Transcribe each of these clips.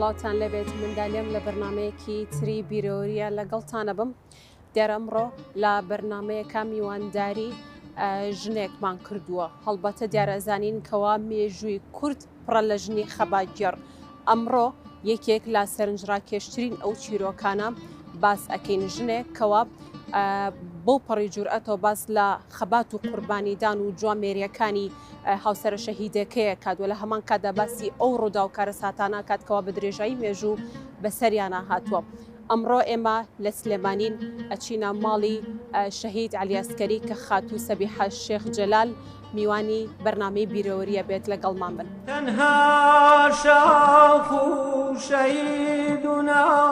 سڵاتان لەبێت منداڵیم لە بەرنمەیەکی تری بیرۆریە لەگەڵتانە بم. دیارە ئەمڕۆ لە بەرنمەیەکە میوانداری ژنێکمان کردووە. هەڵبەتە دیارەزانین کەوا مێژووی کورد پڕە لە ژنی خەباتگێڕ. ئەمڕۆ یەکێک لە سەرنجڕاکێشترین ئەو چیرۆکانە باس ئەکەین ژنێک کەوا بۆ پەڕی جورئەتەوە باس لە خەبات و قوربانیدان و جوامێریەکانی هاوسەرە شەهیدەکەیە کاتوە لە هەمان کاتدا باسی ئەو ڕوودا و کارە ساتانە کاتکەوە بە درێژایی مێژوو بەسەریانە هاتووە. ئەمڕۆ ئێمە لە سلێمانین ئەچینە ماڵی شەهید عەلی ئەسکەری کە خاتوو سەبیحە شێخ جەلال میوانی بەرنامەی بیرەوەریە بێت لەگەڵمان بن. تەنها شاخ و شەهیدونان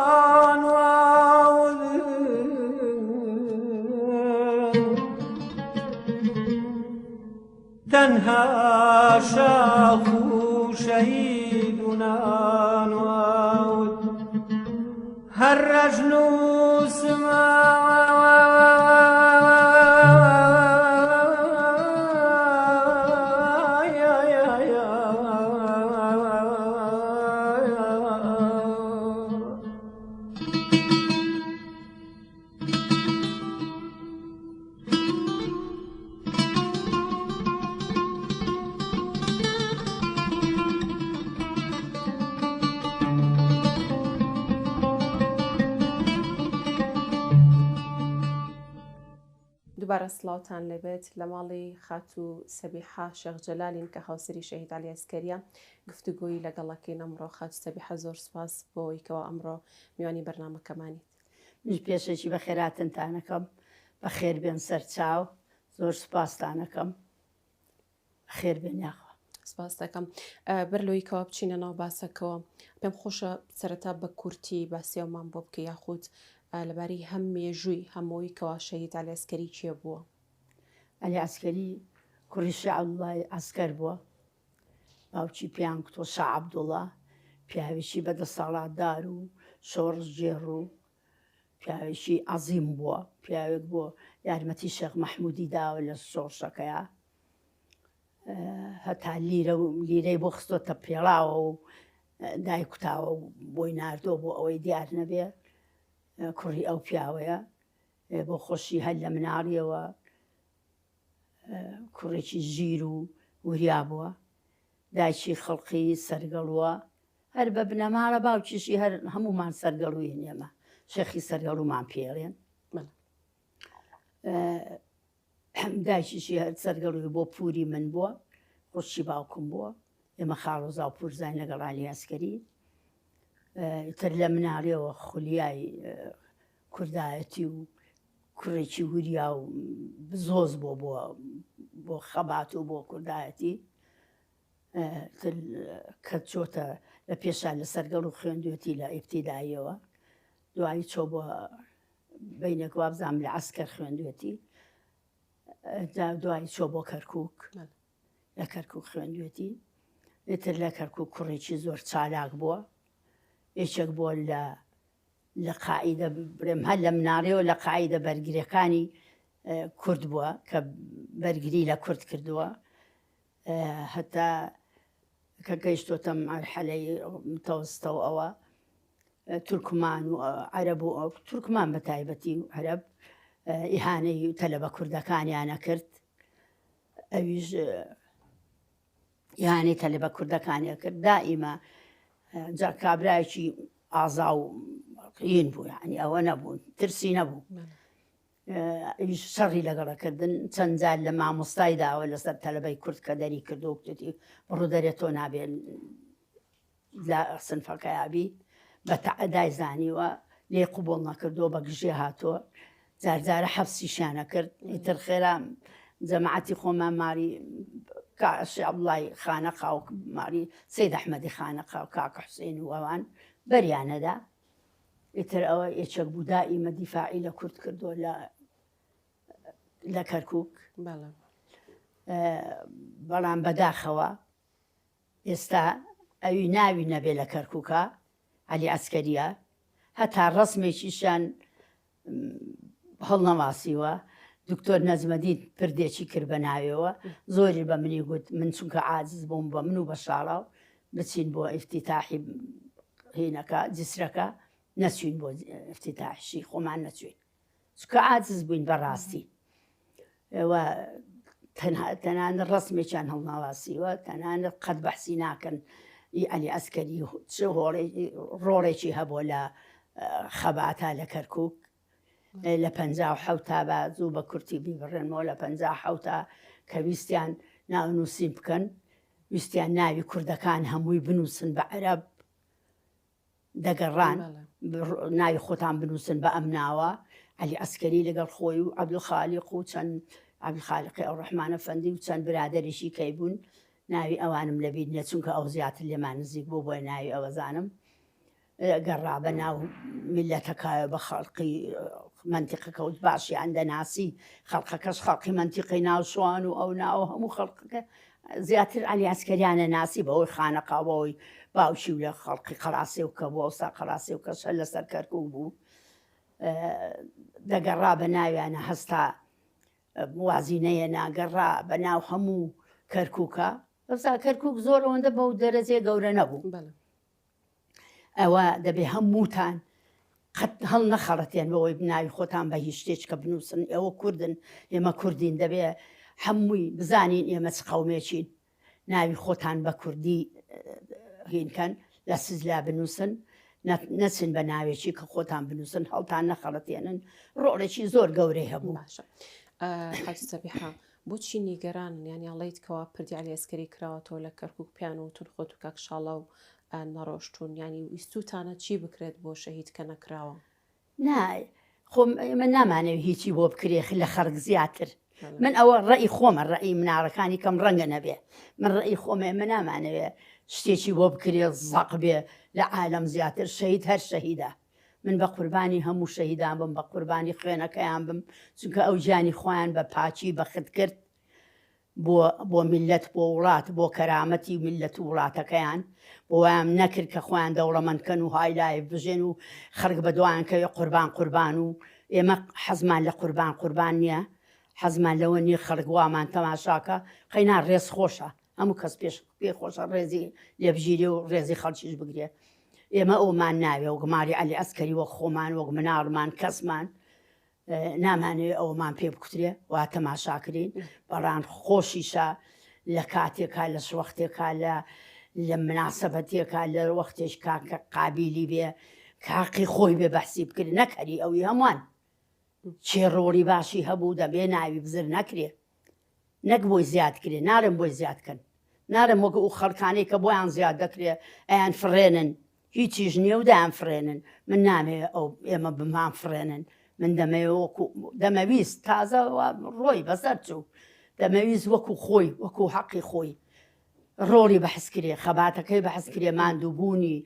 تنها شاخ شهيدنا نعود هر رجل دووبارە سڵاوتان لەبێت لە ماڵی خاتوو سەبیحە شێخ جەلالین کە هاوسەری شەهید عەلی ئەسکەریە گفتوگۆیی لەگەڵەکەین ئەمڕۆ. خاتوو سەبیحە زۆر سوپاس بۆی کەەوە ئەمڕۆ میوانی بەرنامەکەمانیت. من پێشێکی بە خێراتنتانەکەم بە خێر بێن سەر چاو زۆر سوپاستانەکەم خێر بێن یاخوا. سپاس دەکەم. بەرلۆی کەوا بچینە ناو باسەکەەوە پێم خۆشە سەرەتا بە کورتی باسیێومان بۆ بکە یاخود لەباری هەم مێژووی هەمووی کەوا شەهید عەلی ئەسکەری چیە بووە؟ عەلی ئەسکەری کوڕی شێخ عەبدوڵڵای ئەسکەر بووە. باوکی پیان کتۆ شێخ عەبدوڵڵا پیاوێکی بەدەسەڵاتدار و شۆڕژگێڕ و پیاوێکی عەزیم بووە. پیاوێک بۆ یارمەتی شێخ مەحموودی داوە لە شۆڕشەکەیە. هەتا لیرەی بۆ خستۆتە پێڵاوە و دایکوتاوە و بۆی ناردۆ بۆ ئەوەی دیار نەبێ کوڕی ئەو پیاوەیە. بۆ خۆشی هەر لە مناڵیەوە کوڕێکی ژیر و وریا بووە. دایکی خەڵقی سەرگەڵووە هەر بە بنەماڵە باوکیشی هەر هەمومان سەرگەڵووی ئێمە شێخی سەرگەڵوومان پێڵێن. دایکیشی هەر سەرگەڵووی بۆ پووری من بووە ڕۆژی باوکم بووە. ئێمە خاڵۆزا و پورزین لەگەڵ عەلی ئەسکەری. تر لە مناڵیەوە خولیای کوردایەتی و کوڕێکی وریا و زۆز بۆ خەبات و بۆ کوردایەتی. کە چۆتە لە پێشان لە سەرگەڵ و خوێندوێتی لە ئیبتیداییەوە دوایی چۆ بۆ بەینێک وابزانم لە عەسکەر خوێندوێتی. دوایی چۆ بۆ کەرکووک لە کەرکووک خوێندوێتی. تر لە کەرکووک کوڕێکی زۆر چالاک بووە. یەکێک بۆ لە قائیدە برێم هەر لە مناڵیەوە لە قائیدە بەرگریەکانی کورد بووە کە بەرگری لە کورد کردووە. هەتا کە گەیشتۆتە مەرحەلەی متەوەسطەوە ئەوە تورکمان و عەرەب و تورکمان بە تایبەتی و عەرەب ئیهانەی تەلەبە کوردەکانیانە کرد. ئەویش ئیهانەی تەلەبە کوردەکانیان کرد. دائیمە جا کابرایەکی ئازا و قین بوو یعنی ئەوە نەبوو ترسی نەبوو. ئەویش شەڕی لەگەڵەکردن چەند جار لە مامۆستای داوە لەسەر تەلەبەی کورد کە دەری کردو و کتێتی بڕوو دەرێتۆ نابێت لە سنفەکەیابی بە تەعەدای زانیوە لێ قوبوڵ نەکردو بە گژێ هاتووە. جارجارە حەبسیشیانە کرد. ئیتر خێرا جەماعەتی خۆمان ماری شێخ عەبدوڵڵای خانەقا و ماری سەید ئەحمەدی خانەقا و کاکە حوسێن و ئەوان بەریانەدا. ئیتر ئەوە یەکێک بوو دائیمە دیفاعی لە کورد کردووە لە کەرکووک. بەڵام بەداخەوە ئێستا ئەوی ناوی نەبێ لە کەرکووکە عەلی ئەسکەریە هەتا ڕەسمێکیشان هەڵنەواسیوە. دکتۆر نەزمەدین پردێکی کرد بە ناوێەوە. زۆری بە منی گوت من چونکە عاجز بووم بە من و بە شاڵاو بچین بۆ ئیفتیتاحی هینەکە جسرەکە نەچوین بۆ افتتاحشی خۆمان نەچوین چکە عاجز بووین بەڕاستی ئێوە تەنانەت ڕسمێکیان هەڵناواسیوە تەنانەت قەت بەحسی ناکەن عەلی ئەسکەری ڕۆڵێکی هەبووە لە خەباتە لە کەرکووک لە 57 تا بە زوو بە کورتی بیبڕێنەوە لە 57 تا کە ویستیان ناونووسین بکەن ویستیان ناوی کوردەکان هەمووی بنووسن بە عەرەب دەگەڕان ناوی خۆتان بنووسن بە ئەم ناوە عەلی ئەسکەری لەگەڵ خۆی و عەبدولخالیق و چەند عەبدولخالیقی ئەوڕەحمانە فەندی و چەند برادەریشی کەی بوون ناوی ئەوانم لەبیر نییە چونکە ئەو زیاتر لێمان نزیک بوو بۆی ناوی ئەوەزانم گەڕا بە ناو میلەتەکایە بە خەڵقی منتیقەکەوت باشیان دەناسی خەڵقەکەش خەڵقی منتیقی ناو شوان و ئەو ناو هەموو خەڵقەکە زیاتر عەلی ئەسکەریانە ناسی بەوەی خانەقاوەوەی باوشی و لە خەڵقی قەڵاسێ و کە بۆ ئەوستا قەڵاسێ و کەشە لەسەر کەرکووک بوو دەگەڕا بە ناویانە هەستا وازینەیە ناگەڕا بە ناو هەموو کەرکووکە ئەوستا کەرکووک زۆر ئەوەندە بەو دەرەجێ گەورە نەبوو ئەوە دەبێ هەمووتان قەت هەڵ نەخەڵەتێن بەوەی بناوی خۆتان بە هیچ شتێک کە بنووسن ئێوە کوردن ئێمە کوردین دەبێ هەمووی بزانین ئێمە چ قەومێکین ناوی خۆتان بە کوردی هینکەن لە سزلا بنووسن نەچن بە ناوێکی کە خۆتان بنووسن هەڵتان نەخەڵەتێنن ڕۆڵێکی زۆر گەورەی هەبوو حاجی سەبیحە بۆچی نیگەران یانیاڵیتکەوە پردی عەلی ئەسکەری کراوەتەوە لە کەرکووک پیان و تون خۆت و کاکشاڵە و نەڕۆشتون ینی ویستوتانە چی بکرێت بۆ شەهید کە نەکراوە نای خۆم ئێمە نامانەوێت هیچی بۆ بکرێ لە خەڵک زیاتر من ئەوە ڕێی خۆمە ڕێی مناڵەکانی کەم ڕەنگە نەبێ من ڕێی خۆمە ئێمە نامانەوێت شتێکی بۆ بکرێ زەق بێ لە عالەم زیاتر شەهید هەر شەهیدە من بە قوربانی هەموو شەهیدان بم بە قوربانی خوێنەکەیان بم چونکە ئەو گیانی خۆیان بە پاچی بەخت کرد بۆ میلەت بۆ وڵات بۆ کەرامەتی میلەت و وڵاتەکەیان بۆ وام نەکرد کە خۆیان دەوڵەمەندکەن و هایلایف بژێن و خەڵک بەدوایان کە قوربان و ئێمە حەزمان لە قوربان نییە حەزمان لەوە نیە خەڵک وامان تەماشاکە قەینا ڕێز خۆشە هەموو کەس پێ خۆشە ڕێزی لێبژیرێ و ڕێزی خەڵکیش بگرێ ئێمە ئەومان ناوێ و گماری عەلی ئەسکەری وەک خۆمان وەک مناڵمان کەسمان نامانوێت ئەومان پێ بکوترێ وا تەماشاکرین بەڵام خۆشیشە لە کاتێکا لە شوەختێکا لە مناسبەتێکا لە وەختێش کاکە قابیلی بێ کاقی خۆی بێ بەحسی بکرێ نەکەری ئەوی هەمووان چێ ڕۆڵی باشی هەبوو دەبێ ناوی بزر نەکرێ نەک بۆی زیاد کرێ نارم بۆی زیادکەن نارم وەکو ئەو خەڵکانەی کە بۆیان زیاد دەکرێ ئەیان فرێنن هیچیش نییە و دایان فرێنن من نامەوێ ئەو ئێمە بمان فرێنن من دەمەویست تازە ڕۆی بەسەر چوو دەمەویست وەکو خۆی وەکو حەقی خۆی ڕۆڵی بەحس کرێ خەباتەکەی بەحس کرێ ماندووبوونی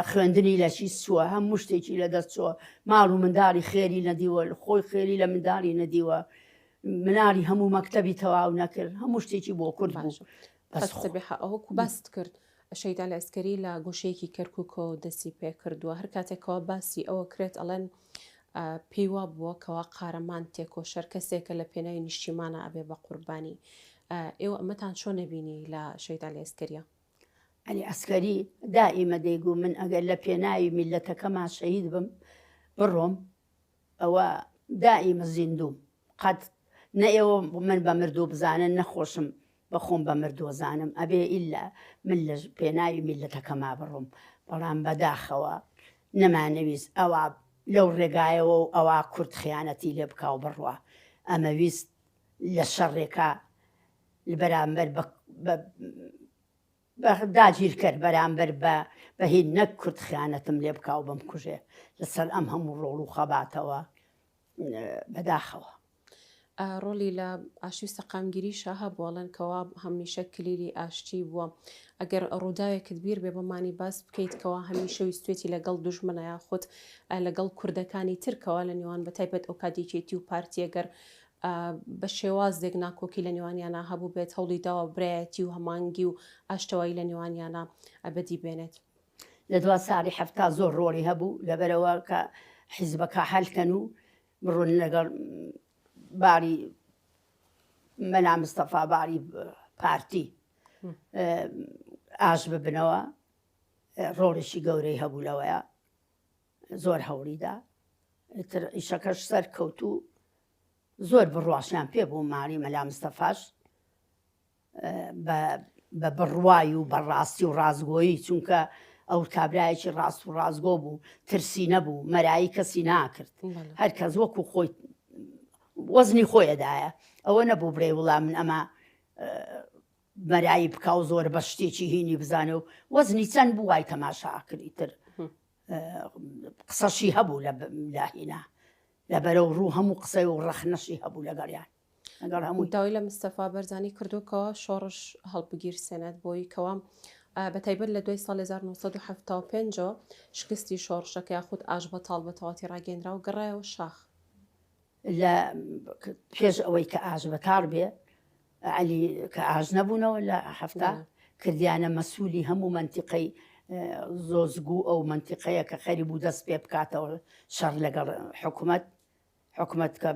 خوێندنی لە چی سووە هەموو شتێکی لە دەست چووە ماڵ و منداڵی خێری نەدیوە خۆی خێری لە منداڵی نەدیوە مناڵی هەموو مەکتەبی تەواو نەکرد هەموو شتێکی بۆ کورد سەبیحە ئەوەکو باست کرد شەهید عەلی ئەسکەری لە گۆشەیەکی کەرکووکەوە دەستی پێ کردووە هەر کاتێکەوە باسی ئەوە کرێت ئەڵێن پێی وا بووە کەوا قارەمان تێکۆشەر کەسێکە لە پێناوی نیشتیمانە ئەبێ بە قوربانی ئێوە ئەمەتان چۆن نەبینی لە شەهید عەلی ئەسکەریە عەلی ئەسکەری دائیمە دەیگو من ئەگەر لە پێناوی میلەتەکەمان شەهید بم بڕۆم ئەوە دائیمە زیندوم قەت نە ئێوە من بە مردوو بزانن نەخۆشم بەخۆم بە مردووە زانم ئەبێ ئیلا من لە پێناوی میلەتەکەما بڕۆم بەڵام بەداخەوە نەمانەویست ئەوە لەو ڕێگایەوە و ئەوە کورد خیانەتی لێ بکاو بڕوە ئەمە ویست لە شەڕێکە بەرامبەر داگیر کرد بەرامبەر بە هین نەک کورد خیانەتم لێ بکاو بم کوژێ لەسەر ئەم هەموو ڕۆڵ و خەباتەوە بەداخەوە ڕۆلی لە ئاشتی سەقامگیریشە هەبووەڵەن کەوا هەمیشە کلیلی ئاشتی بووە ئەگەر ڕووداوێکت بیر بێ بەمانی باس بکەیتکەوە هەمیشە ویستێتی لەگەڵ دوژمنە خۆت لەگەڵ کوردەکانی ترکەوە لە نێوان بە تایبەت ئەو کاتێکێتی و پارتیەگەر بە شێوازێک ناکۆکی لە نێوانیانە هەبوو بێت هەوڵی داوە برایەتی و هەمانگی و ئاشتەوایی لە نێوانیانە ئەبەدی بێنێت لە دوا ساڵی هەفتا زۆر ڕۆڵی هەبوو لەبەرەوە کە حیزبەکە هەلکەن و بڕۆن لەگەڵ باری مەلا مستەفا باری پارتی ئاش ببنەوە ڕۆڵێکی گەورەی هەبوو لەوەیە زۆر هەوڵیدا ئیشەکەش سەر کەوت و زۆر بڕواشیان پێ بوو ماری مەلا مستەفاش بە بڕوای و بەڕاستی و ڕازگۆیی چونکە ئەو کابرایەکی ڕاست و ڕازگۆ بوو ترسی نەبوو مەرایی کەسی ناکرد هەر کەس وەکو خۆی وەزنی خۆیەدایە ئەوە نەبوو بڕێ وڵام من ئەمە مەرایی بکاو زۆر بە شتێکی هینی بزانێ و وەزنی چەند بوو وای تەماشاکردی تر قسەشی هەبوو لە هینا لەبەرەو ڕوو هەموو قسەی و ڕەخنەشی هەبوو لەگەڵیان لەگەڵ هەموو داوای لە مستەفا بەرزانی کردوکەوە شۆڕش هەڵبگیر سێنەت بۆی کەوە بە تایبەت لە دوای ساڵ 1975 شکستی شۆڕشەکە یاخود ئاژ بەتاڵ بە تەواتی ڕاگەیەنرا و گەڕایەوە شاخ لە پێش ئەوەی کە ئاژ بەتاڵ بێ علی کە ئاژ نەبوونەوە لە هەفتا کردیانە مەسوولی هەموو منتیقەی زۆزگو ئەو منتیقەیە کە خەری بوو دەست پێ بکاتەوە شەڕ لەگەڵ حکوومەت کە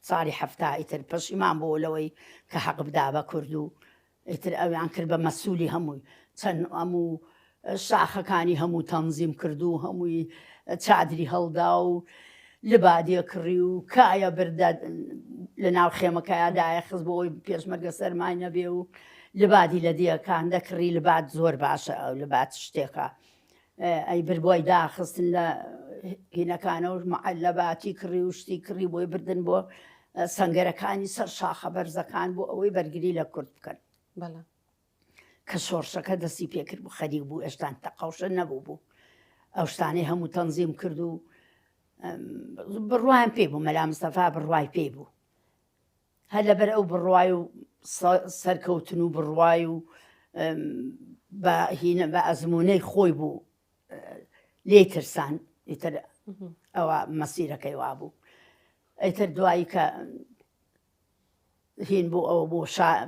ساڵی هەفتا ئیتر پەشیمان بۆ لەوەی کە حەق بدا بە کورد و ئیتر ئەویان کرد بە مەسوولی هەمووی چەند هەموو شاخەکانی هەموو تەنزیم کرد و هەمووی چادری هەڵدا و لبادیە کڕی و کایە بردە لە ناو خێمەکەیادایە خست بۆەوەی پێشمەرگە سەرمای نەبێ و لبادی لە دیەکان دەکڕی لبات زۆر باشە ئەو لبات شتێکە ئەی بردبووی داخستن لە هینەکانە و لەباتی کڕی و شتی کڕی بۆی بردن بۆ سەنگەرەکانی سەر شاخە بەرزەکان بۆ ئەوەی بەرگری لە کورد بکەن کە شۆڕشەکە دەستی پێکرد بوو خەریک بوو ئێشتان تەقەوشە نەبوو بوو ئەو شتانەی هەموو تەنزیم کرد و بڕوایان پێ بوو مەلا مستەفا بڕوای پێی بوو هەر لەبەر ئەو بڕوای و سەرکەوتن و بڕوای و بە ئەزمونەی خۆی بوو لێ ترسان ئیتر ئەوە مەسیرەکەی وا بوو ئیتر دوایی کە هین بوو ئەوە بۆ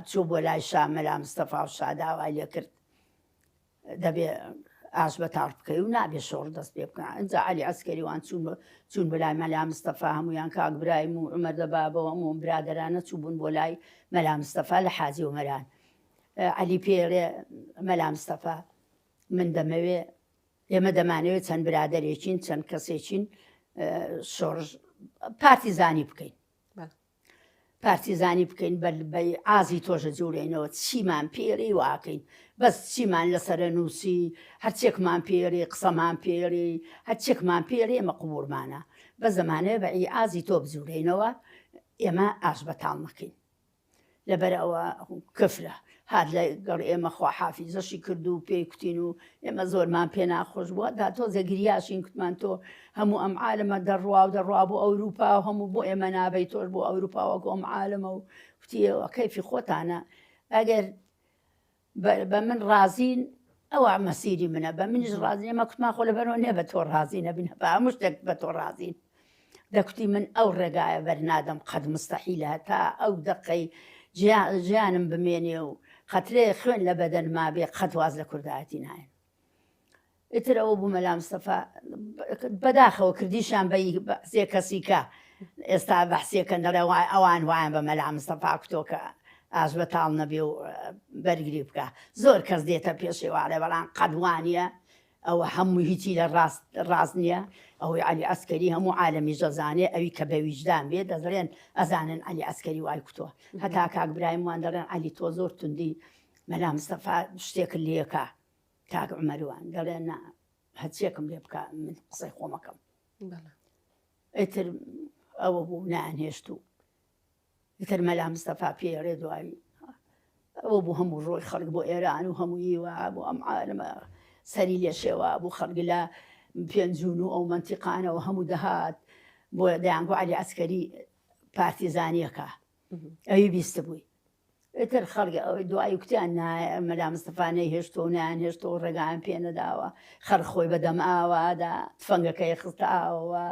چوو بۆ لای شا مەلا مستەفا و شاداوای لێ کرد دەبێ ئاش بەتاڵ بکەی و نابێ شۆڕ دەست پێ بکەن ئەنجا عەلی عەسکەریوان چوون بۆ لای مەلا مستەفا هەموویان کاک برایم و عومەر دەبابەوە هەموو برادەرانە چوو بوون بۆ لای مەلا مستەفا لە حاجی ومەران عەلی پێڵێ مەلا مستەفا من دەمەوێ ئێمە دەمانەوێت چەند برادەرێکین چەند کەسێکین شۆڕژ پارتیزانی بکەین پارتیزانی بکەین بە ئازی تۆژە جوورێنەوە چیمان پێڕی واکەین بەس چیمان لەسەرە نووسی هەرچێکمان پێڕێ قسەمان پێڕێ هەرچێکمان پێڕێ ئێمە قوبوورمانە بە زەمانەیە بە ئازی تۆ بجوورێنەوە ئێمە ئاش بەتاڵ نەکەین لەبەر ئەوە کفرە هات لەگەڵ ئێمە خواحافیزەشی کرد و پێی کوتین و ئێمە زۆرمان پێ ناخۆش بووە دا تۆزە گریاشین کوتمان تۆ هەموو ئەم عالەمە دەڕوا و دەڕوا بۆ ئەوروپا و هەموو بۆ ئێمە نابەی تۆش بۆ ئەوروپاوەکە ئەم عالەمە و کوتیەوە کەیفی خۆتانە ئەگەر بە من ڕازین ئەوە مەسیری منە بە منیش ڕازی ئەمە کوتمان خۆ لەبەرەوە نێ بە تۆ ڕازی نەبینە بە هەموو شتێک بە تۆ ڕازین دەکوتی من ئەو ڕێگایە بەرنادەم قەت مستەحیلە تا ئەو دقەی ژیانم بمێنێ و قەترێ خوێن لە بەدەن ما بێ قەت واز لە کوردایەتی نایە ئیتر ئەوە بوو مەلا مستەفا بەداخەوە کردیشان بە سێ کەسیکە ئێستا بەحسێکەن دەڵێ ئەوان وایان بە مەلا مستەفا کوتۆکە ئاش بەتاڵ نەبێ و بەرگری بکە زۆر کەس دێتە پێشێوارێ بەڵام قەدوانیە ئەوە هەموو هیچی لە ڕاست نییە ئەوەی عەلی عەسکەری هەموو عالەمی ژەزانێ ئەوی کە بە ویجدان بێ دەزڵێن ئەزانن عەلی عەسکەری وای کوتووە هەتا کاک برایم وان دەڵێن عەلی تۆ زۆر توندی مەلا مستەفا شتێک لێکە کاک عومەروان دەڵێن نا هەرچێکم لێ بکە من قسەی خۆمەکەم ئیتر ئەوە بوو نانهێشت و ئیتر مەلا مستەفا پێڕێ دوایی ئەوە بوو هەموو ڕۆی خەڵک بۆ ئێران و هەمووی وە بۆ ئەم عالەمە سەری لێشێوە بوو خەڵک لە پێنجون و ئەو منتیقانەوە هەموو دەهات بۆ دەیانگۆ عەلی عەسکەری پارتیزانیەکە ئەوی بیستە بووی ئیتر خەڵک ئەوەی دوایی کوتیان مەلا مستەفا نەیهێشتەوە و نانهێشتەوە ڕێگایان پێ نەداوە خەڵک خۆی بەدەم ئاوادا تفەنگەکەی خستاوە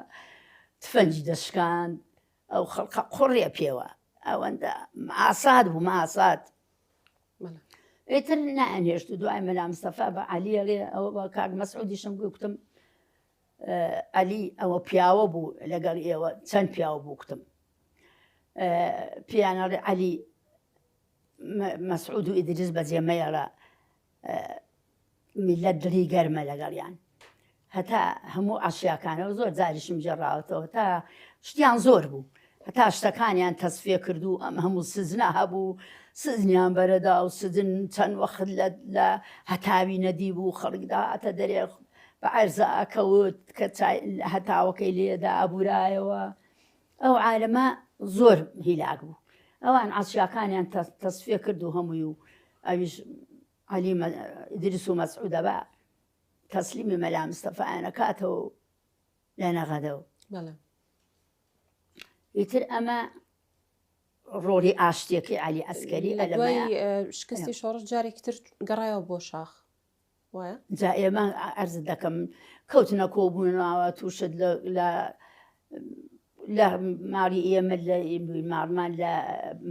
تفەنجی دەشکاند ئەو خەڵقە قوڕێ پێوە ئەوەندە ئاساد بوو ماسات ئیتر نانهێشت و دوای مەلا مستەفا بە عەلیەڵێ ئەوە بە کاک مەسعودیشم گوتم عەلی ئەوە پیاوە بوو لەگەڵ ئێوە چەند پیاوە بوو کوتم پیانەڵێ عەلی مەسعود و ئیدریس بەجێمەیەڵە میلەت دڵی گەرمە لەگەڵیان هەتا هەموو عەشیاکانەوە زۆر جاریشم جێڕاوەتەوە تا شتیان زۆر بوو هەتا شتەکانیان تەسفێ کردو ئەم هەموو سزنە هەبوو سزنیان بەرەدا و سزن چەند وەخت لە هەتاوی نەدی بوو خەڵکدا هاتە دەرێ بە عەرزە ئەکەوت کە هەتاوەکەی لێدا ئەبورایەوە ئەو عالەمە زۆر هیلاک بوو ئەوان عەشیاکانیان تەسفێ کرد و هەمووی و ئەویش عەلی ئیدریس و مەسعودە بە تەسلیمی مەلا مستەفایانە کاتەوە لە نەغەدەوە ئیتر ئەمە ڕۆڵی ئاشتیەکەی عەلی ئەسکەری لە دوای شکستی شۆڕش جارێکی تر گەڕایەوە بۆ شاخ وایە جا ئێمە عەرز دەکەم کەوتنە کۆبوونەوە تووشت لە ماڵی ئێمە لە ماڵمان لە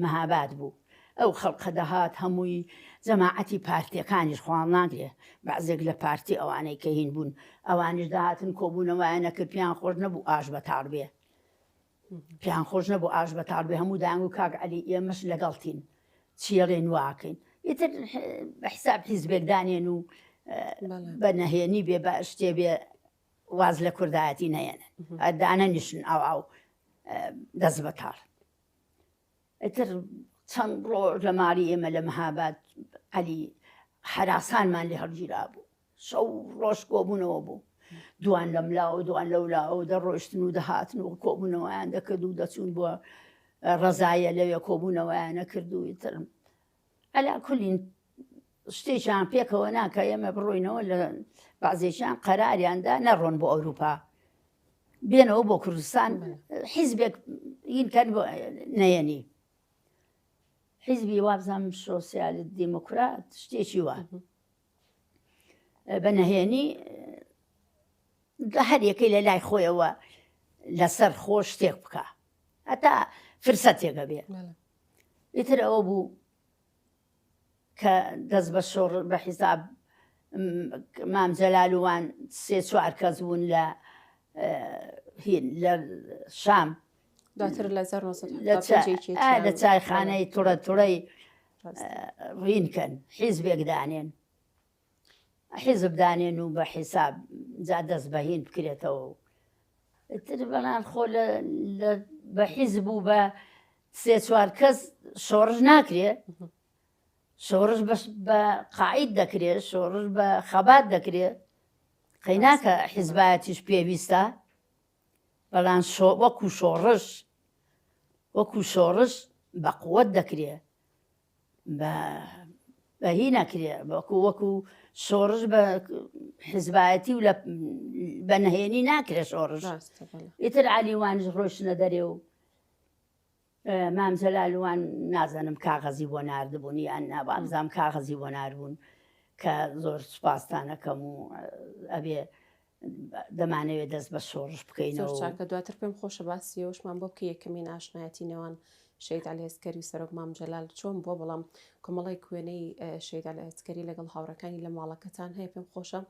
مەهاباد بوو ئەو خەڵقە دەهات هەمووی جەماعەتی پارتیەکانیش خۆڵ ناگرێ بەعزێک لە پارتی ئەوانەی کە هین بوون ئەوانیش داهاتن کۆبوونەوەیانە کرد پیان خۆش نەبوو ئاش بەتاڵ بێ پیان خۆش نەبوو ئاش بەتاڵ بێ هەموو دانگ و کاک عەلی ئێمەش لەگەڵتین چیەڵێن واکەین ئیتر بە حیساب حیزبێک دانێن و بە نەهێنی بێ بە شتێ بێ واز لە کوردایەتی نەیەنن دانەنیشن ئەو دەست بەتاڵ ئیتر چەند ڕۆژ لە ماڵی ئێمە لە مەهاباد عەلی هەراسانمان لێ هەڵگیرا بوو شەو ڕۆژ کۆبوونەوە بوو دوان لە ملاوە دوان لەولاوە دەڕۆیشتن و دەهاتن و کۆبوونەوەیان دەکرد و دەچوون بووە ڕەزایە لەوێ کۆبوونەوەیانە کرد و ئیتر ئەلا کولین شتێکیان پێکەوە ناکە ئێمە بڕۆینەوە لە بەعزێکیان قەراریاندا نەڕۆن بۆ ئەوروپا بێنەوە بۆ کوردستان حیزبێک هینکەن بۆ نەیەنی حیزبی وابزانم سۆسیالی دیموکرات شتێکی وە بە نەهێنی هەر یەکەی لە لای خۆیەوە لەسەر خۆش شتێک بکە هەتا فرسەتێکە بێ ئیتر ئەوە بوو کە دەست بە شۆڕ بە حیساب مام جەلالوان سێ چوار کەس بوون لە شام دواتر لە لە چایخانەی توڕە توڕەی ڕینکەن حیزبێک دانێن حیزب دانێن و بە حیساب جا دەست بەهین بکرێتەوە تر بەڵام خۆ بە حیزب و بە سێ چوار کەس شۆڕش ناکرێ شۆڕش بە قاعید دەکرێت شۆڕش بە خەبات دەکرێت قەیناکە حیزبایەتیش پێویستە بەڵام وەکو شۆڕش بە قووەت دەکرێت بە هی نەکرێ وەکو شۆڕش بە حیزبایەتی و بە نەهێنی ناکرێت شۆڕش ئیتر عەلیوانش ڕۆیشتنە دەرێ و مام جەلالوان نازانم کاغەزی بۆ ناردبوون یان نابامزام کاغەزی بۆ ناردبوون کە زۆر سوپاسان ئەەکەم و ئەبێ دەمانەوێت دەست بە شۆڕش بکەینەوە چاکە دواتر پێم خۆشە باسی ئەوشمان بۆ بکە یەکەمین ئاشنایەتی نێوان شەید عەلی ئەسکەری و سەرۆک مام جەلال چۆن بۆ بەڵام کۆمەڵی کوێنەی شەید عەلی ئەسکەری لەگەڵ هاوڕەکانی لە ماڵەکەتان هەیە پێم خۆشە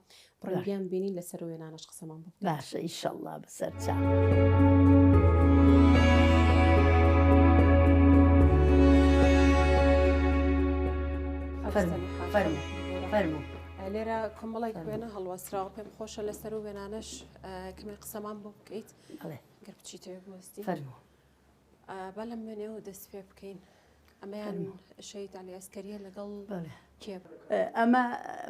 بڕیان بینین لەسەر وێنانەش قسەمان بۆ باشە ئینشەڵڵا بەسەر چاو فەرموو لێرە کۆمەڵی کوێنە هەڵوەسراوە پێم خۆشە لەسەر و وێنانەش کەمێ قسەمان بۆ بکەیت گەر بچیتەوە بوەستی فەرموو با لەم وێنەوە دەست پێ بکەین ئەمەیان شەید عەلی ئەسکەریە لەگەڵ کێ ئەمە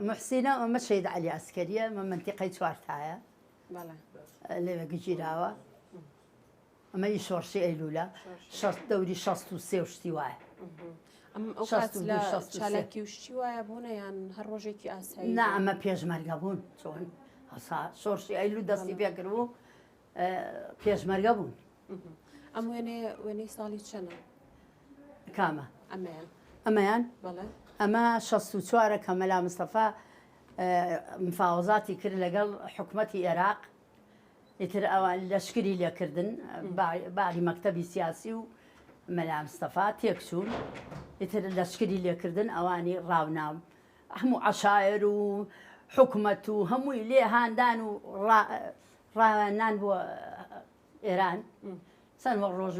موحسینە ئەمە شەید عەلی ئەسکەریە ئەمە منتیقەی چوارتایە لەوێ گژیراوە ئەمەی شۆڕشی ئەیلوولە دەوری 63 شتی وایە ئەو کات لە چالاکی وشتی وایە بوونە یان هەر ڕۆژێکی ئاسایی نا ئەمە پێشمەرگە بوون چۆن شۆڕشی ئەیلوو دەستی پێکرد بوو پێشمەرگە بوون ئەم وێنەی ساڵی چەنە کامە ئەمەیان ئەمە 64 کە مەلا مستەفا مفاوەزاتی کرد لەگەڵ حکومەتی عێراق ئیتر ئەوان لەشکری لێکردن باغی مەکتەبی سیاسی و مەلا مستەفا تێکچوون ئیتر لەشکری لێکردن ئەوانی ڕاوناو هەموو عەشایر و حکومەت و هەمووی لێ هاندان و ڕاوێنان بۆ ئێران چەند وەک ڕۆژ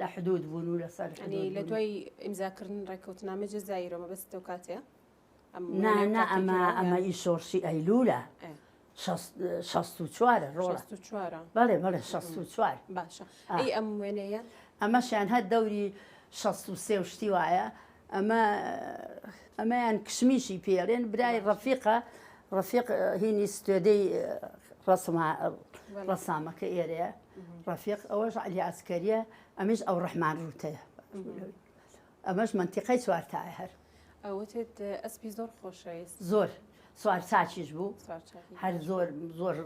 لە حدود بوون و لەسەر لە دوای ئیمزاکردن ڕێکەوتنامە جەزایرەوە بەستەوە کاتەیە نا ئەمە ئیسۆرسی ئەیلولە 64 ڕۆڵە بەڵێ بەڵێ 64 باشە ئەی ئەم وێنەیە ئەمەشیان هەر دەوری 63 شتی وایە ئەمەیان کشمیشی پێڵێن برای ڕەفیق هینی ستێدەی ڕەسامەکە ئێرەیە ڕەفیق ئەوەش عەلی عەسکەریە ئەمیش ئەو ڕەحمان ڕوتەیە ئەمەش منتیقەی چوارتایە هەر ئەوتێت ئەسپی زۆر خۆشەویست زۆر سوار چاچیش بوو هەر زۆر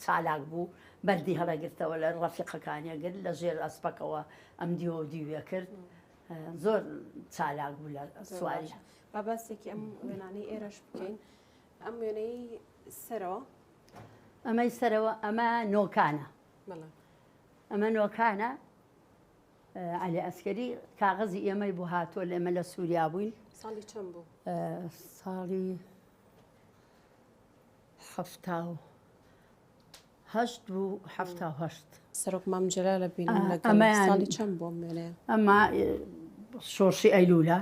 چالاک بوو بەردی هەڵەگرتەوە لە ڕەفیقەکانیە گرت لە ژێر ئەسپەکەوە ئەم دیوە و دیوێ کرد زۆر چالاک بوو لە سواری باباسێکی ئەم وێنانەی ئێرەش بکەین ئەم وێنەی سەرەوە ئەمەی سەرەوە ئەمە نۆکانە ئەمە نۆکانە عەلی عەسکەری کاغەزی ئێمەی بوو هاتووە لە ئێمە لە سووریا بووین ساڵی چەند بوو ساڵی 78 بوو 78 سەرۆک مامجلە لە بینیم لەگەڵ ساڵی چەند بوو وێنەیە ئەمە شۆڕشی ئەیلولە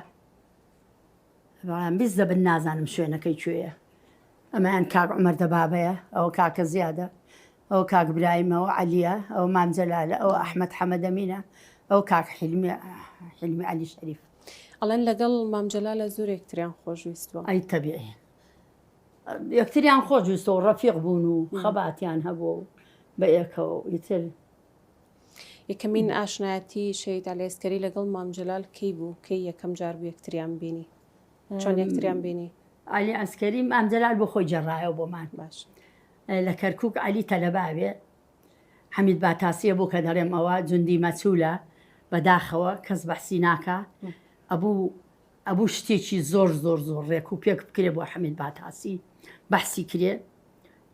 بەڵام بیست دەبن نازانم شوێنەکەی کوێیە ئەمەیان کاک عومەر دەبابەیە ئەوە کاکە زیادە ئەو کاک برایمەوە عەلیە ئەو مامجەلالە ئەو ئەحمەد حەمەدەمینە ئەو کاک حیلمی عەلی شەریف ئەڵێن لەگەڵ مامجەلا لە زۆر یەکتریان خۆشویستوە ئەی تەبیعی یەکتریان خۆشویستەوە ڕەفیق بوون و خەباتیان هەبوو بە ئێکەوە ئیتر یەکەمین ئاشنایەتی شەید عەلی عەسکەری لەگەڵ مامجەلال کەی بوو کەی یەکەم جار بوو یەکتریان بینی چۆن یەکتریان بینی عەلی عەسکەری مامجەلال بۆ خۆی جێڕایەوە بۆمان باش لە کەرکووک عەلی تەلەبابێ حەمید باتاسیە بوو کە دەڵێم ئەوە جوندی مەچوولە بەداخەوە کەس بەحسی ناکە ئەبوو شتێکی زۆر ڕێک و پێک بکرێ بۆ حەمید باتاسی بەحسی کرێ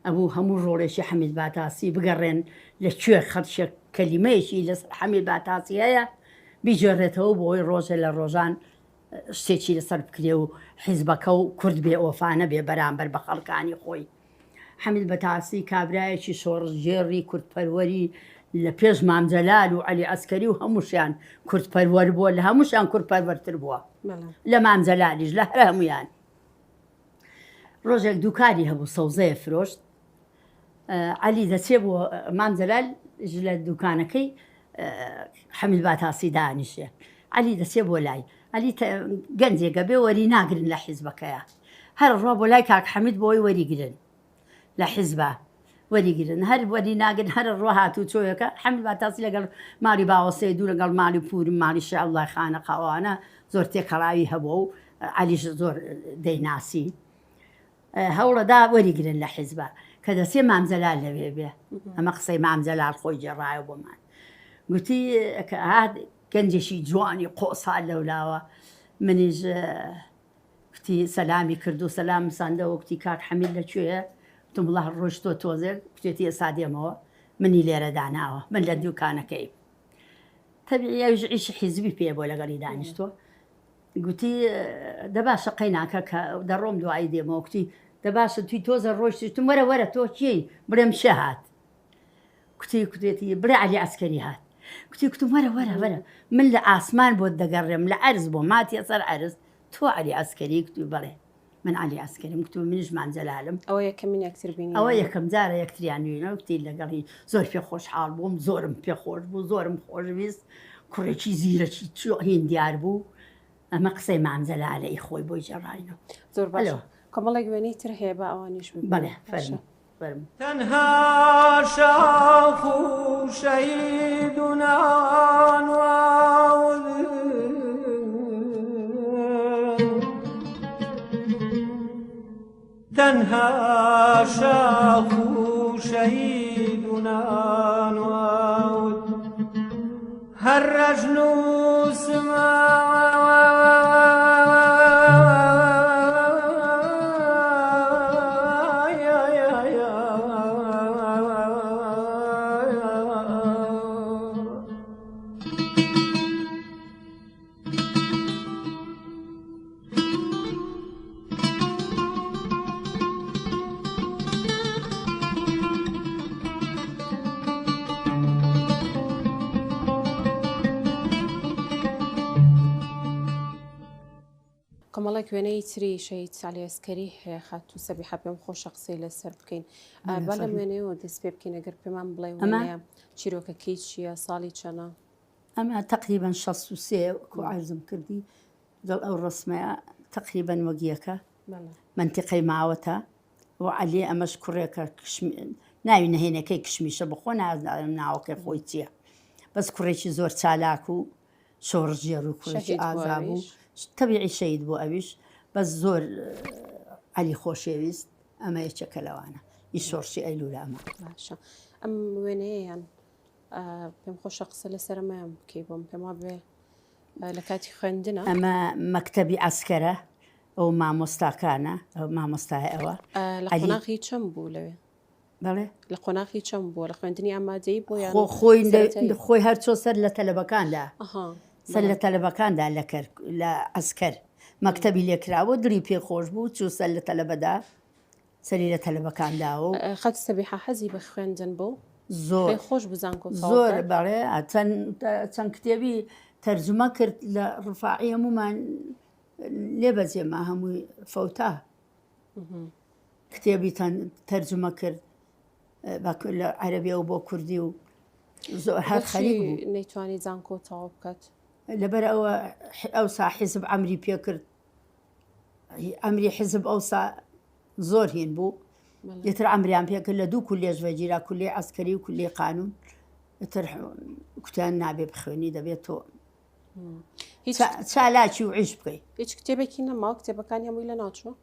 ئەبوو هەموو ڕۆڵێکی حەمید باتاسی بگەڕێن لەکوێ خەرشێک کەلیمەیەکی لەسەر حەمید باتاسی هەیە بیجێڕێتەوە بۆی ڕۆژە لە ڕۆژان شتێکی لەسەر بکرێ و حیزبەکە و کورد بێ ئۆفانە بێ بەرامبەر بە خەڵکانی خۆی حەمید بەتاسی کابرایەکی شۆڕژێڕی کوردپەروەری لە پێش مامجەلال و عەلی عەسکەری و هەمووشیان کوردپەروەر بووە لە هەمووشیان کوردپەروەرتر بووە لە مامجەلالیش لە هەر هەمویان ڕۆژێک دووکاری هەبوو سەوزەیە فرۆشت عەلی دەچێ بۆ مامجەلال لە دوکانەکەی حەمید باتاسی دانیشێ عەلی دەچێ بۆ لای عەلی گەنجێکە بێ وەری ناگرن لە حیزبەکەیە هەر ڕۆ بۆ لای کاک حەمید بۆی وەریگرن لە حیزبە وەریگرن هەر وەری ناگرن هەر ڕۆ هاتوو چۆیەکە حەمید باتاسی لەگەڵ ماڵی باوەسەی دوو لەگەڵ ماڵی پورم ماڵی شەعوڵای خانەقاوانە زۆر تێکەڵاوی هەبووە و عەلیش زۆر دەیناسی هەوڵەدا وەریگرن لە حیزبە کە دەچێ مامجەلال لەوێ بێ ئەمە قسەی مامجەلال خۆی جێڕایە بۆمان گوتی هات گەنجێکی جوانی قۆسال لەولاوە منیش کوتی سەلامی کرد و سەلام ساندەوە کوتی کاک حەمید لەکوێیە وتم وڵا ڕۆیشتۆ تۆزێک کوتێتی ئێستا دێمەوە منی لێرە داناوە من لە دوکانەکەی تەبیعی ئەویش ئیشی حیزبی پێ بۆ لەگەڵی دانیشتۆ گوتی دەباشە قەیناکە کە دەڕۆم دوایی دێمەوە کوتی دەباشە توی تۆزە ڕۆیشتی وتم وەرە تۆ کێی بڵێم شە هات کوتێتی بڵێ عەلی عەسکەری هات کوتم وەرە من لە ئاسمان بۆت دەگەڕێم لە عەرز بۆ ماتیە سەر عەرز تۆ عەلی عەسکەری کوتی بەڵێ من عەلی عەسکەریم کوتم منیش مامجەلالم ئەوە یەکەمین یەکتر بینی ئەوە یەکەم جارە یەکتریان وینەوە کوتی لەگەڵی زۆر پێ خۆشحاڵ بووم زۆرم پێ خۆش بوو زۆرم خۆشویست کوڕێکی زیرەکی هیندیار بوو ئەمە قسەی مامجەلالەی خۆی بۆی جێڕاینەوە زۆر باش کۆمەڵێک وێنەی تر هەیە بە ئەوانیش بەڵێ فەرموو تنها شاخ شهيدنا تنها شاخ شهيدنا هر رجل کۆمەڵێک وێنەی تری شەید عەلی ئەسکەری هەیە خاتوو سەبیحە پێم خۆشە قسەی لەسەر بکەین با لەم وێنەیەوە دەست پێ بکەین ئەگەر پێمان بڵێ وێنەیە چیرۆکەکەی چییە ساڵی چەنە ئەمە تقریبا 63 کۆ عەرزم کردی دڵ ئەو ڕسمەیە تقریبا وەگیەکە منتیقەی ماوەتە و عەلی ئەمەش کوڕێکە ناوی نهێنەکەی کشمیشە بخۆ نازانم ناوەکەی خۆی چییە بەس کوڕێکی زۆر چالاک و شۆڕژێر و کوڕێکی ئازا بوو تەبیعی شەید بوو ئەویش بەس زۆر عەلی خۆشەویست ئەمە یەکێکە لەوانە ئی شۆڕشی ئەیلوولە ئەمە باشە ئەم وێنەیەیان پێم خۆشە قسە لەسەرمەیان بکەی بۆم پێم وا بێ لە کاتی خوێندنە ئەمە مەکتەبی عەسکەرە ئەو مامۆستاکانە ئەو مامۆستای ئەوە لە قۆناغی چەند بوو لەوێ بەڵێ لە قۆناغی چەند بووە لە خوێندنی ئامادەی بۆ یان خۆی هەرچۆ سەر لە تەلەبەکاندا سەر لە تەلەبەکاندا لە ئەسکەر مەکتەبی لێکراوە دری پێ خۆش بوو چوو سەر لە تەلەبەدا سەری لە تەلەبەکانداوە خەت سەبیحە حەزی بە خوێندن بوو زۆر خۆش بزانکۆ زۆر بەڵێ چەند کتێبی تەرجمە کرد لە ڕفاعی هەمومان لێ بەجێما هەمووی فەوتا کتێبی تەرجمە کرد لە عەرەبیە و بۆ کوردی و زۆر هەر خەریک بوو نەیتوانی زانکۆ تەواو بکات لەبەر ئەوسا حیزب ئەمری پێ کرد ئەمری حیزب ئەوسا زۆر هین بوو یتر ئەمریان پێکرد لە دوو کولێژ ڤەجیرا کولێ عەسکەری و کولێ قانون تر کوتیان نابێ بخوێنی دەبێت تۆ چالاکی و عیش بکەیت هیچ کتێبێکی نەماوە کتێبەکانی هەمووی لە ناچوە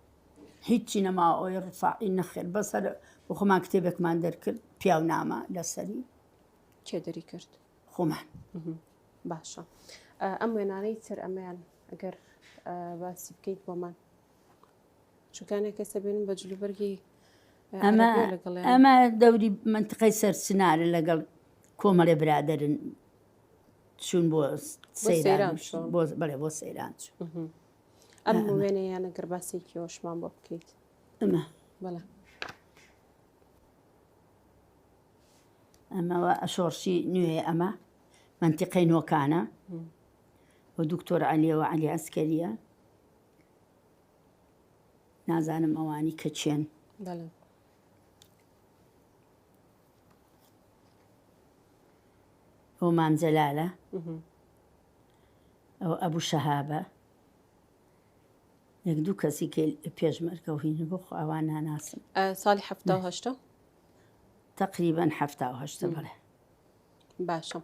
هیچی نەما ئەوی ڕفاعی نەخێر بەسەر بۆ خۆمان کتێبێکمان دەرکرد پیاو نامە لەسەری کێ دەری کرد خۆمان باشە ئەم وێنانەی تر ئەمەیان ئەگەر باسی بکەیت بۆمان چووکانێک کەسە بێنن بە جلوبەرگی ئەمە دەوری منتقەی سەرچنارە لەگەڵ کۆمەڵێ برادرن چوون بۆ سەیران بەڵێ بۆ سەیران چوون ئەم وێنەیان ئەگەر باسێکی ئەوشمان بۆ بکەیت ئەمە بەڵێ ئەمەوە شۆڕشی نوێ ئەمە منتیقەی نۆکانە بۆ دوکتۆر عەلیەوە عەلی ئەسکەریە نازانم ئەوانی کە چێن ئەو مامجەلالە ئەو ئەبوو شەهابە یەک دوو کەسی کە پێشمەرگە و هین بۆ ئەوان ناناسم ساڵی 1970 تقریبا 1970 بڵێ باشە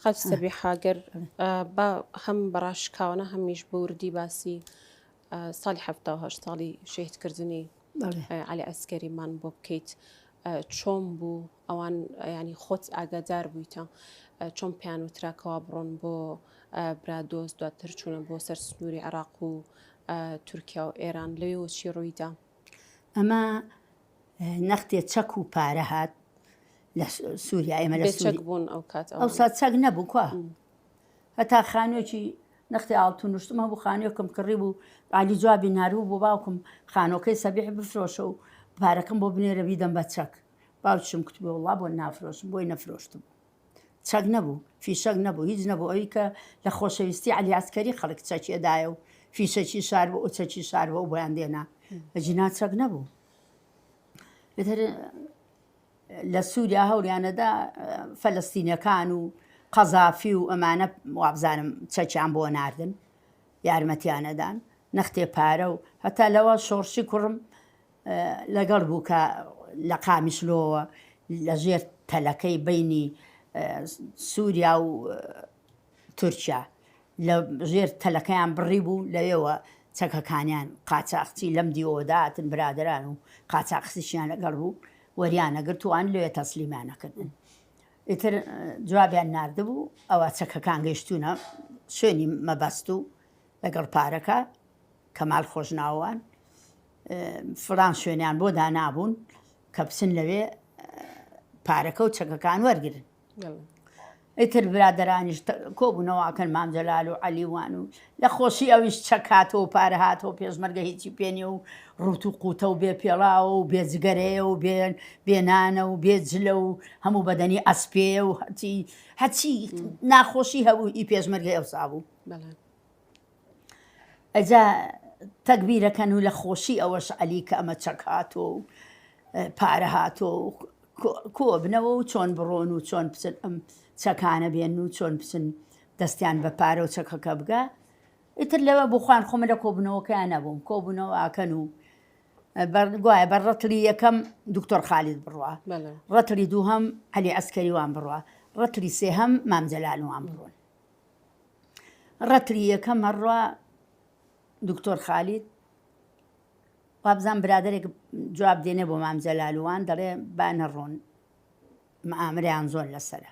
خەت سەبیحاگەر بە هەم بەڕاشکاوانە هەمیش بە وردی باسی ساڵی 1970 ساڵی شەهیدکردنی عەلی ئەسکەریمان بۆ بکەیت چۆن بوو ئەوان ینی خۆت ئاگادار بوویتە چۆن پیان وتراکەوە بڕۆن بۆ برادۆز دواتر چوونە بۆ سەر سنووری عێراق و تورکیا و ئێران لەوێ چی ڕوویدا ئەمە نەختێ چەک و پارە هات لە سووریا ئێمە لە چەک بوون ئەو کات ئەوسا چەک نەبوو کوە هەتا خانوێکی نەختی ئاڵتو نوشتم هەبوو خانوێکم کڕی بوو عالی جوابی ناروو بۆ باوکم خانۆکەی سەبیح بفرۆشە و پارەکەم بۆ بنێرە بیدەم بە چەک باوکم کتبێ وڵا بۆ نافرۆشم بۆی نەفرۆشتم چەک نەبوو فیشەک نەبوو هیچ نەبوو ئەوی کە لە خۆشەویستی عەلی ئەسکەری خەڵک چەکێدایە و فیشەکی شار بۆ ئەو چەکی شار بۆ ئەو بۆیان دێنا بەجینا چەک نەبوو لە سووریا هەوریانەدا فەلەستینەکان و قەزافی و ئەمانە وابزانم چەکیان بۆ ناردن یارمەتیانەدان نەختێ پارە و هەتا لەوە شۆڕشی کوڕم لەگەڵ بوو کە لە قامیشلۆوە لە ژێر تەلەکەی بینی سووریا و تورکیا لە ژێر تەلەکەیان بڕی بوو لەوێەوە چەکەکانیان قاچاقچی لەم دیۆداتن برادران و قاچاقسیشیان لەگەڵ بوو وەریانەگرت وان لێ تەسلیمانەکردن ئیتر جوابیان ناردبوو ئەوە چەکەکان گەیشتونە شوێنی مەبەست و لەگەڵ پارەکە کەمال خۆشناوان فڵان شوێنیان بۆ دانابوون کە بچن لەوێ پارەکە و چەکەکان وەرگرن ئیتر برادرانیش کۆبوونەوەکەن مامجەلال و عەلیوان و لە خۆشی ئەویش چەک هاتەوە پارە هاتەوە پێشمەرگە هیچی پێنیە و ڕوت و قوتە و بێ پێڵاوە و بێجگەرەیە و بێنانە و بێجلە و هەموو بەدەنی ئەسپێ و هەچی ناخۆشی هەبوو ئی پێشمەرگە ئەوسا بوو ئەجا تەکبیرەکەن و لە خۆشی ئەوەش عەلی کە ئەمە چەک هاتۆ و پارە هاتۆ کۆبنەوە و چۆن بڕۆن و چۆن بچن ئەم چەکانە بێن و چۆن بچن دەستیان بە پارە و چەکەکە بگە. ئیتر لەوە بۆ خوان خۆمە لە کۆبوونەوەکەیان نەبووم، کۆبوونەوە ئاکەن و گوایە بە ڕەتری یەکەم دکتۆر خالید بڕوە، ڕەتری دووهەم عەلی عەسکەری وان بڕوە، ڕەتری سێهەم مام جەلال وان بڕۆن. ڕەتری یەکەم هەڕوا دکتۆر خالید وابزان برادێک جواب دێنێ بۆ مام جەلالوان دەڵێ با نەڕۆن ئامریان زۆر لەسەرە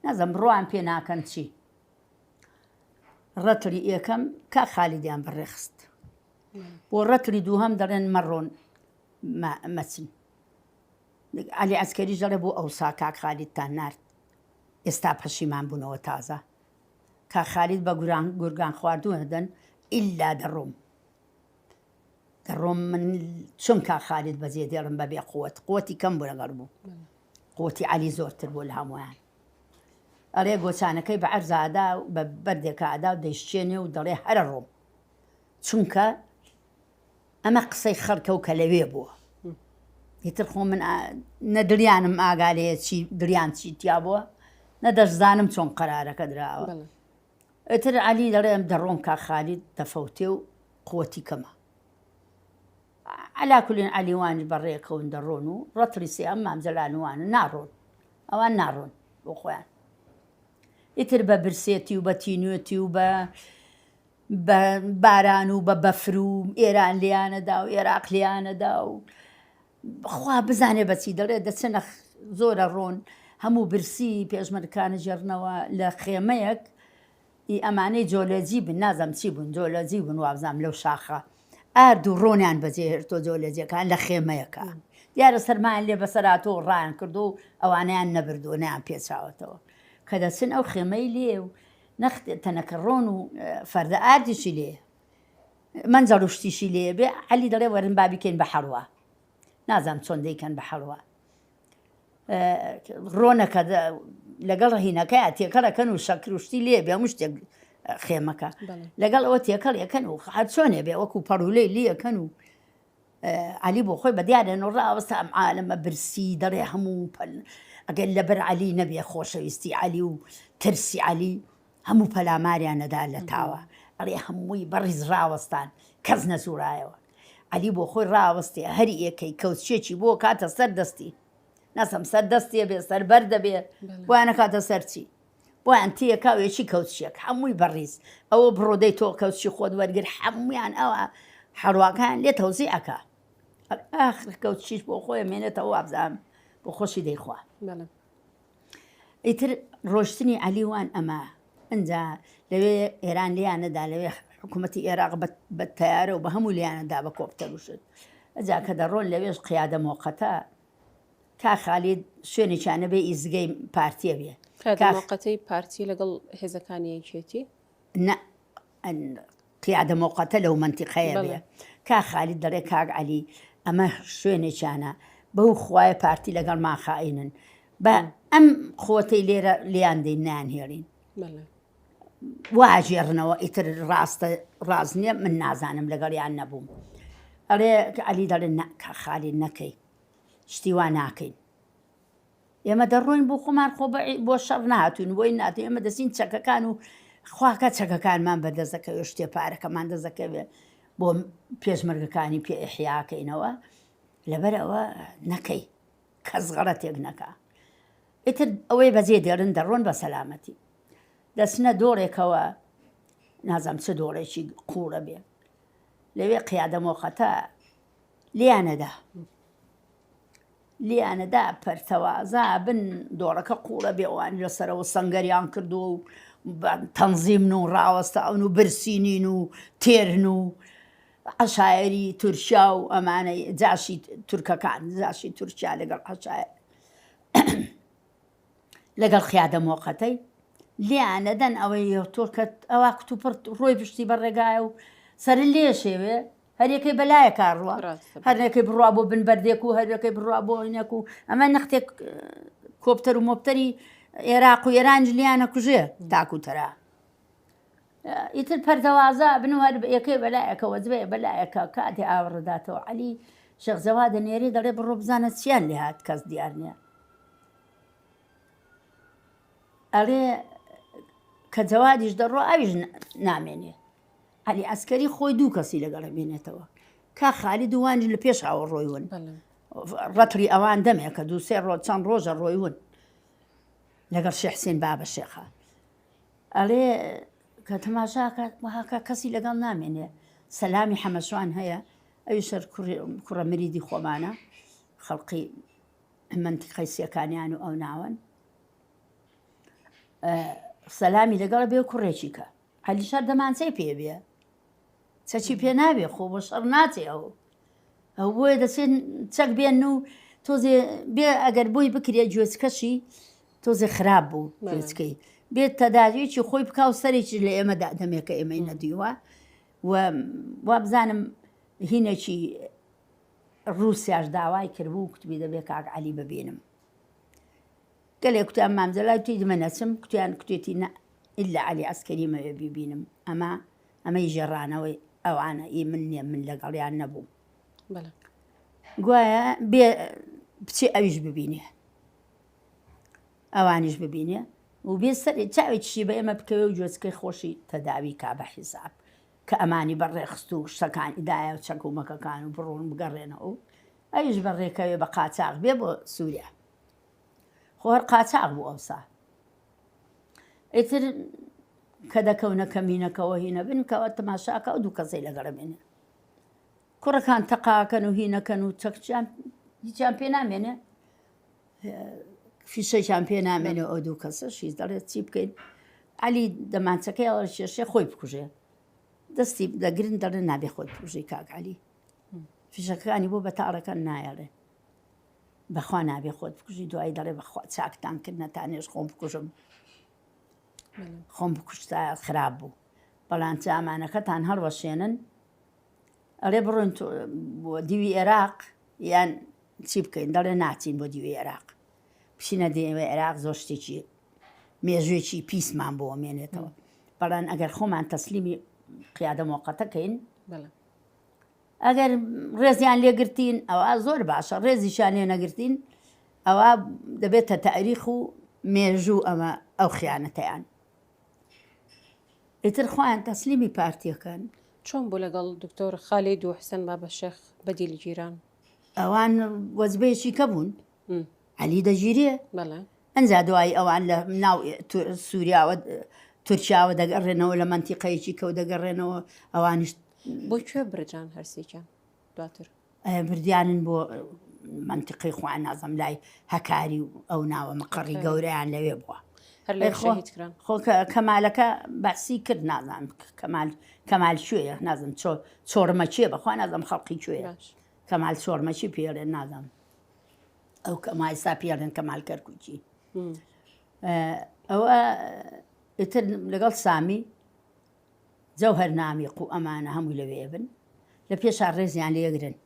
نەزم بڕۆیان پێ ناکەن چی. ڕەتری یەکەم کا خالیدیان بەڕێخست بۆ ڕەتری دووهەم دەڵێن مەڕۆن مەچن. عەلی عەسکەریش دەڵێ بۆ ئەوسا کاک خالیدتان نارد ئێستا پەشیمان بوونەوە تازە. کاک خالید بە گورگان خواردووە دەن ئیلا دەڕۆم من چۆن کاک خالید بەجێ دێڵم بەبێ قووەتی کەم بوو لەگەڵ بوو، قووەتی عەلی زۆرتر بوو لە هەموویان. ئەڵێ گۆچانەکەی بە عەرزادا و بە بەردێکادا و دەیشتێنێ و دەڵێ هەرە ڕۆم، چونکە ئەمە قسەی خەڵکە و کە لەوێ بووە. ئیتر خۆ من نەدریانم ئاگالەیە چی دریان چی تیا بووە، نەدەشزانم چۆن قەرارەکە دراوە. ئیتر عەلی دەڵێ دەڕۆم کاک خالید دەفەوتێ و قووەتی کەمە. عەلاکولین عەلیوانی بەڕێکەون دەڕۆن و ڕەتری سێهەم مام جەلالوانە ناڕۆن، ئەوان ناڕۆن بۆ خۆیان. ئیتر بە برسێتی و بە تینوێتی و بە باران و بە بەفر و ئێران لیانەدا و عێراق لیانەدا و خوا بزانێ بەچی دەڵێ دەچنە زۆرە ڕۆن هەموو برسی پێشمەرگەکانە ژێڕنەوە لە خێمەیەک ئەمانەی جۆلۆجی بن نازەم چی بوون جۆلۆجی بوون وابزانام لەو شاخە ئارد و ڕۆنیان بەجێهێشتۆ جۆلۆجیەکان لە خێمەیەکە دیارە سەرمایان لێ بەسەراتۆ ڕایان کردو و ئەوانیان نەبردووە نەیان پێچاوەتەوە کە دەچن ئەو خێمەی لێ و تەنەکە ڕۆن و فەردە ئاردیشی لێ مەنجەڵ و شتیشی لێ بێ عەلی دەڵێ وەرن با بیکەین بە حەڵوا نازانم چۆن دەیکەن بە حەڵوا ڕۆنەکە لەگەڵ هینەکەی تێکەڵەکەن و شەکر و شتی لێ بێ هەموو شتێک خێمەکە لەگەڵ ئەوە تێکەڵ یەکەن و هەر چۆنێ بێ وەکو پەڕولەی لێەکەن و عەلی بۆ خۆی بەدیارێن و ڕاوەستا ئەم عالەمە برسی دەڕێ هەموو ئەگەر لەبەر عەلی نەبێ خۆشەویستی عەلی و ترسی عەلی هەموو پەلاماریان نەدا لە تاوە ئەڵێ هەمووی بەڕیز ڕاوەستان کەس نەسوورایەوە عەلی بۆ خۆی ڕاوەستێ هەری ئێکەی کەوتچێکی بۆ کاتە سەر دەستی نەسەم سەر دەستێ بێ سەربەر دەبێ بۆیانە کاتە سەرچی بۆیان تێکاوێکی کەوتچێک هەمووی بەڕیز ئەوە بڕۆدەی تۆ کەوتچی خۆت وەرگر هەمویان ئەوە حەڵواکان لێ تەوزی ئەکا ئاخر کەوتچیش بۆ خۆی مێنێتەوە وابزانم بۆ خۆشی دەیخوا ئیتر ڕۆشتنی عەلیوان ئەمە ئەنجا لەوێ ئێران لیانەدا لەوێ حکوومەتی عێراق بە تەیارە و بە هەموو لیانەدا بە کۆپتەر وشت ئەجا کە دەڕۆن لەوێش قیادە مۆقەتە کا خالید شوێنێکیانە بێ ئیزگەی پارتیە بێ موقەتەی پارتی لەگەڵ هێزەکانیەکێتی قیادە مۆقەتە لەو منتیقەیە بێ کا خالید دەڵێ کاک عەلی ئەمە شوێنێکیانە بەو خوایە پارتی لەگەڵ ماخائینن بە ئەم خۆتەی لێرە لیان دەین نانهێڵین واژێڕنەوە ئیتر ڕاست نییە من نازانم لەگەڵیان نەبووم ئەڵێ عەلی دەڵێ کاک خالید نەکەی شتی وا ناکەین ئێمە دەڕۆین بۆ خۆمان خۆ بۆ شەڕ نهاتوین بۆی ناتوین ئێمە دەچین چەکەکان و خواکە چەکەکانمان بەدەست دەکەوێت شتێ پارەکەمان دەست دەکەوێت بۆ پێشمەرگەکانی پێ ئیحیاکەینەوە لەبەر ئەوە نەکەی کەس غەڵەتێک نەکا ئیتر ئەوەی بەجێ دێڕن دەڕۆن بە سەلامەتی دەچنە دۆڕێکەوە نازانم چه دۆڕێکی قوڵە بێ لەوێ قیادە مۆقەتە لیانەدا پەرتەوازا بن دۆڕەکە قوڵە بێوان لەسەرەوە سەنگەریان کردو و تەنزیمن و ڕاوەستاون و برسینین و تێرن و عەشایری تورکیا و ئەمانەی جاشی تورکەکان جاشی تورکیا لەگەڵ عەشایر لەگەڵ قیادە مۆقەتەی لیانەدەن ئەوەی تۆکە ئەوا کتوپڕ ڕۆی پشتی بەڕێگایە و سەر لێ شێوێ هەرێکەی بەلایە کارڕوە هەرێکی بڕوا بۆ بن بەردێک و هەرێکی بڕوا بۆ هینەک و ئەمە نەختێک کۆپتەر و مۆپتەری عێراق و ئێرانج لیانە کوژێ تاکوتەرا ئیتر پەردەوازە بن هەر یەکەی بەلایەکە وەزبێ بەلایەکە کاتی ئاوەڕداتەوە عەلی شێخ دەنێری دەڵێ بڕۆ بزانە چیان لێ هات کەس دیار نییە ئەڵێ کە جەوادیش دەڕۆ ئەویش نامێنێ عەلی ئەسکەری خۆی دوو کەسی لەگەڵە بێنێتەوە کا خالی دووانج لە پێش ئاوە ڕۆیون ڕەتری ئەوان دەمێکە دوو سێ ڕۆ چەند ڕۆژە ڕۆیون لەگەڵ شێخ حسێن بابە شێخە ئەڵێ کە تەماشاکە وهاکە کەسی لەگەڵ نامێنێ سەلامی حەمەشوان هەیە ئەوی شەر کوڕە مریدی خۆمانە خەڵقی منتیقەی سیەکانیان و ئەو ناوەن سەلامی لەگەڵ بێ و کوڕێکی کە عەلی شەر دەمانچەی پێ بێ چەچی پێ نابێ خۆ بۆ شەڕ ناچێ ئەو بۆیە دەچێن چەک بێن و تۆزێ بێ ئەگەر بۆی بکرێ گوێچکەشی تۆزێ خراپ بوو گوێچکەی بێت تەداویێکی خۆی بکا و سەرێکی لە ئێمەدا دەمێکە ئێمەی نەدیوە وا بزانم هینێکی ڕووسیاش داوای کردبوو کوتبی دەبێ کاک عەلی ببینم گەلێک کوتیان مامزەلای توی دمە نەچم کوتیان کوتێتی ئیلا عەلی ئەسکەری مەوێ بیبینم ئەمەی ژێڕانەوەی ئەوانە ئی من نییە من لەگەڵیان نەبوو گوایە بێ بچێ ئەویش ببینێ ئەوانیش ببینێ و بێ سەری چاوێکیشی بە ئێمە بکەوێ و گوێچکەی خۆشی تەداوی کا بە حیساب کە ئەمانی بەڕێخست و شتەکانی دایە و چەک و مەکەکان و بڕۆن بگەڕێنەوە و ئەویش بەڕێکەوێ بە قاچاق بێ بۆ سووریا خۆ هەر قاچاق بوو ئەوسا ئیتر کە دەکەونە کەمینەکەەوە هینە بن کەەوە تەماشاکە و دوو کەسەی لەگەڵە بێنێ کوڕەکان تەقاکەن و هینەکەن و چەکچیان هیچیان پێ نامێنێ فیشەیان پێ نامێنێ ئەو دوو کەسە شیز دەڵێت چی بکەین عەلی دەمانچەکەی ئەوە کێشێ خۆی بکوژێ دەستی دەگرن دەڵێن نابێ خۆت بکوژی کاک عەلی فیشەکانی بۆ بەتاڵەکەن نایەڵێ بەخوا نابێ خۆت بکوژی دوایی دەڵێ بەخوا چاکتان کرد نەتانێش خۆم بکوژم خۆم بکوشتا خراپ بوو بەڵام ئەمانەکەتان هەڵوەشێنن ئەڵێ بڕۆین بۆ دیوی عێراق یان چی بکەین دەڵێ ناچین بۆ دیوی عێراق بچینە دیوی عێراق زۆر شتێکی مێژوێکی پیسمان بۆ مێنێتەوە بەڵام ئەگەر خۆمان تەسلیمی قیادە موقەتەکەین ئەگەر ڕێزیان لێگرتین ئەوە زۆر باشە ڕێزیشان لێ نەگرتین ئەوە دەبێتە تاریخ و مێژوو ئەمە ئەو خیانەتەیان ئیتر خۆیان تەسلیمی پارتیەکەن چۆن بوو لەگەڵ دکتۆر خالید و حسەن بابە شێخ بەدیلی جیران ئەوان وەزبەیەکی کە بوون عەلی دەگیرێ ئەنجا دوایی ئەوان لە ناو سووریاوە تورکیاوە دەگەڕێنەوە لە منتیقەیەکی کەوت دەگەڕێنەوە ئەوانش بۆ کوێ برجان هەرسێکیان دواتر بردیانن بۆ منتیقەی خوان نازەم لای هەکاری و ئەو ناوە مەقەڕی گەورەیان لەوێ بووە خۆ کەمالەکە باسی کرد نازانم کەمال کوێیە نازم چۆرمە چێ بەخوا نازەم خەڵقی کوێیە کەمال چۆرمەچی پێڵێن نازەم ئەو کەمایستا پێڵێن کەمال کەرکووکی ئەوە ئیتر لەگەڵ سامی جەوهەر نامیق و ئەمانە هەمووی لەوێ بن لە پێشا ڕێزیان لێگرن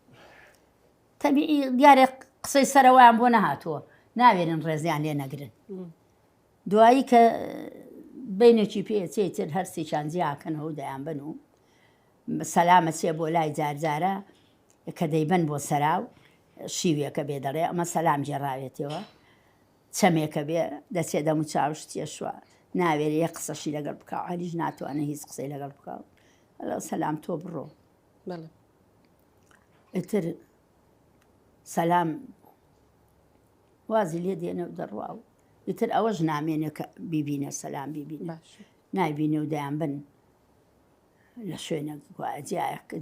تەبیعی دیارێک قسەی سەرەوەیان بۆ نەهاتووە ناوێنن ڕێزیان لێ نەگرن دوایی کە بینێکی پێچێتر هەرسێکیان جیاکەنەوە دەیان بن و سەلامە چێ بۆ لای جارجارە کە دەیبەن بۆ سەراو شیوێکە بێ دەڵێ ئەمە سەلام جێڕاوێتەوە چەمێکە بێ دەچێ دەم و چاوشتێ شووە ناوێت یە قسەشی لەگەڵ بکە عەلیش ناتوانێت هیچ قسەی لەگەڵ بکە سەلام تۆ بڕۆ ئیتر سەلام وازی لێ دێنە و دەڕوا و ئیتر ئەوەش نامێنێ کە بیبینە سەلام بیبینە نایبینە و دەیان بن لە شوێنە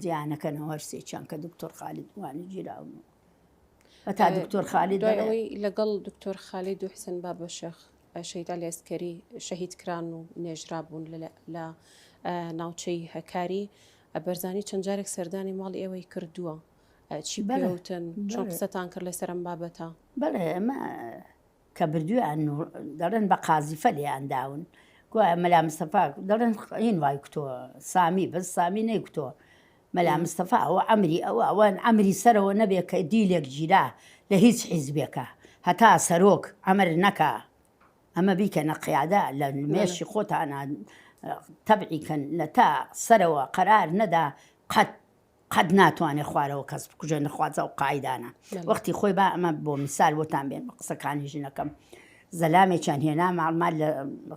جیانەکەنەوە هەرسێکیان کە دکتۆر خالید وانی گیراون تا دکتۆر خالید دوایەوەی لەگەڵ دکتۆر خالید و حسەن بابە شێخ شەهید عەلی ئەسکەری شەهید کران و نێژرابوون لە ناوچەی هەکاری بەرزانی چەند جارێک سەردانی ماڵی ئێوەی کردووە چی بەوتن چۆن قسەتان کرد لە سەرم بابەتە بەڵێ ئەمە کە بردویان دەڵێن بە قازیفە لێیان داون گوایە مەلا مستەفا دەڵێن هین وای کتۆوە سامی بەس سامی نەیکتۆوە مەلا مستەفا ئەوە ئەمری ئەوان ئەمری سەرەوە نەبێ کە دیلێک گیرا لە هیچ حیزبێکە هەتا سەرۆک ئەمر نەکا ئەمە بیکەنە قیادە لە مێشی خۆتانە تەبعی کەن لە تا سەرەوە قەرار نەدا قەت ناتوانێت خوارەوە کەس بکوژێ نەخوازە و قاعدانە وەختی خۆی با ئەمە بۆ میسال بۆتان بێن بە قسەکانی ژنەکەم زەلامێکیان هێنا ماڵمان لە